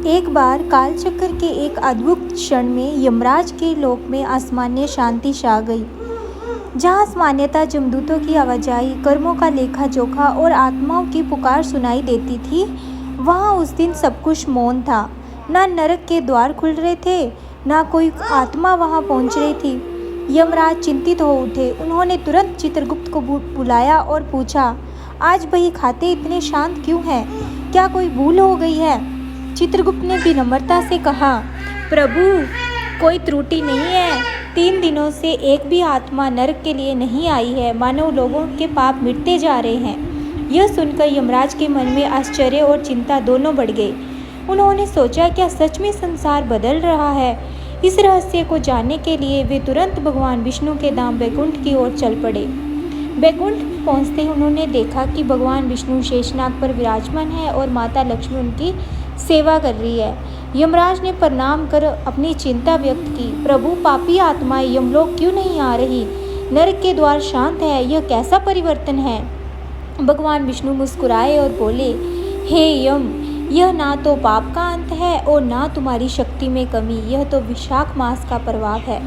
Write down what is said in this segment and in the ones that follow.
एक बार कालचक्र के एक अद्भुत क्षण में यमराज के लोक में असामान्य शांति छा गई। जहाँ सामान्यतः जमदूतों की आवाजाही, कर्मों का लेखा जोखा और आत्माओं की पुकार सुनाई देती थी, वहाँ उस दिन सब कुछ मौन था। न नरक के द्वार खुल रहे थे, न कोई आत्मा वहाँ पहुँच रही थी। यमराज चिंतित हो उठे। उन्होंने तुरंत चित्रगुप्त को बुलाया और पूछा, आज बही खाते इतने शांत क्यों हैं? क्या कोई भूल हो गई है? चित्रगुप्त ने विनम्रता से कहा, प्रभु, कोई त्रुटि नहीं है। 3 दिनों से एक भी आत्मा नरक के लिए नहीं आई है। मानव लोगों के पाप मिटते जा रहे हैं। यह सुनकर यमराज के मन में आश्चर्य और चिंता दोनों बढ़ गई। उन्होंने सोचा, क्या सच में संसार बदल रहा है? इस रहस्य को जानने के लिए वे तुरंत भगवान विष्णु के धाम बैकुंठ की ओर चल पड़े। बैकुंठ पहुंचते ही उन्होंने देखा कि भगवान विष्णु शेषनाग पर विराजमान है और माता लक्ष्मी उनकी सेवा कर रही है। यमराज ने प्रणाम कर अपनी चिंता व्यक्त की। प्रभु, पापी आत्माएं यमलोक क्यों नहीं आ रही? नरक के द्वार शांत है, यह कैसा परिवर्तन है? भगवान विष्णु मुस्कुराए और बोले, हे यम, यह ना तो पाप का अंत है और ना तुम्हारी शक्ति में कमी। यह तो विशाख मास का प्रभाव है।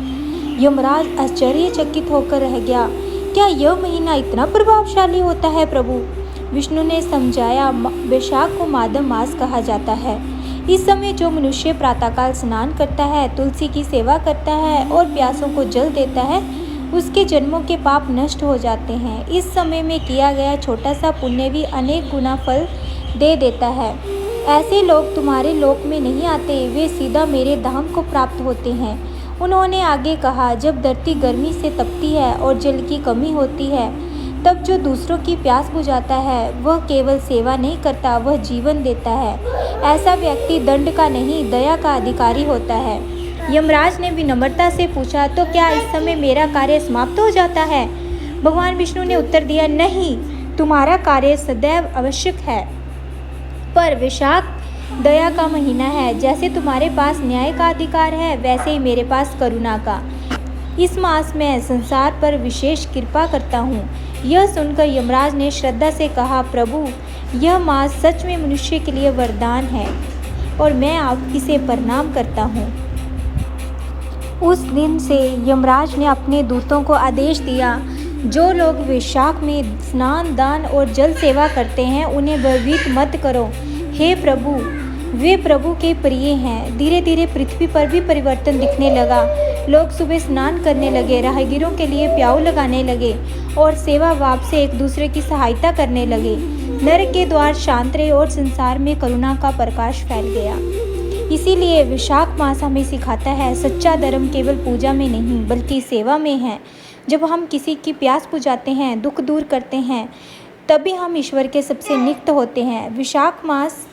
यमराज आश्चर्यचकित होकर रह गया। क्या यह महीना इतना प्रभावशाली होता है प्रभु? विष्णु ने समझाया, वैशाख को माधव मास कहा जाता है। इस समय जो मनुष्य प्रातःकाल स्नान करता है, तुलसी की सेवा करता है और प्यासों को जल देता है, उसके जन्मों के पाप नष्ट हो जाते हैं। इस समय में किया गया छोटा सा पुण्य भी अनेक गुना फल दे देता है। ऐसे लोग तुम्हारे लोक में नहीं आते, वे सीधा मेरे धाम को प्राप्त होते हैं। उन्होंने आगे कहा, जब धरती गर्मी से तपती है और जल की कमी होती है, तब जो दूसरों की प्यास बुझाता है, वह केवल सेवा नहीं करता, वह जीवन देता है। ऐसा व्यक्ति दंड का नहीं, दया का अधिकारी होता है। यमराज ने विनम्रता से पूछा, तो क्या इस समय मेरा कार्य समाप्त हो जाता है? भगवान विष्णु ने उत्तर दिया, नहीं, तुम्हारा कार्य सदैव आवश्यक है, पर वैशाख दया का महीना है। जैसे तुम्हारे पास न्याय का अधिकार है, वैसे ही मेरे पास करुणा का। इस मास में संसार पर विशेष कृपा करता हूँ। यह सुनकर यमराज ने श्रद्धा से कहा, प्रभु, यह मास सच में मनुष्य के लिए वरदान है और मैं आप इसे प्रणाम करता हूँ। उस दिन से यमराज ने अपने दूतों को आदेश दिया, जो लोग वैशाख में स्नान, दान और जल सेवा करते हैं, उन्हें भयभीत मत करो। हे प्रभु, वे प्रभु के प्रिय हैं। धीरे धीरे पृथ्वी पर भी परिवर्तन दिखने लगा। लोग सुबह स्नान करने लगे, राहगीरों के लिए प्याऊ लगाने लगे और सेवा भाव से एक दूसरे की सहायता करने लगे। नरक के द्वार शांत रहे और संसार में करुणा का प्रकाश फैल गया। इसीलिए वैशाख मास हमें सिखाता है, सच्चा धर्म केवल पूजा में नहीं बल्कि सेवा में है। जब हम किसी की प्यास बुझाते हैं, दुख दूर करते हैं, तभी हम ईश्वर के सबसे निकट होते हैं। वैशाख मास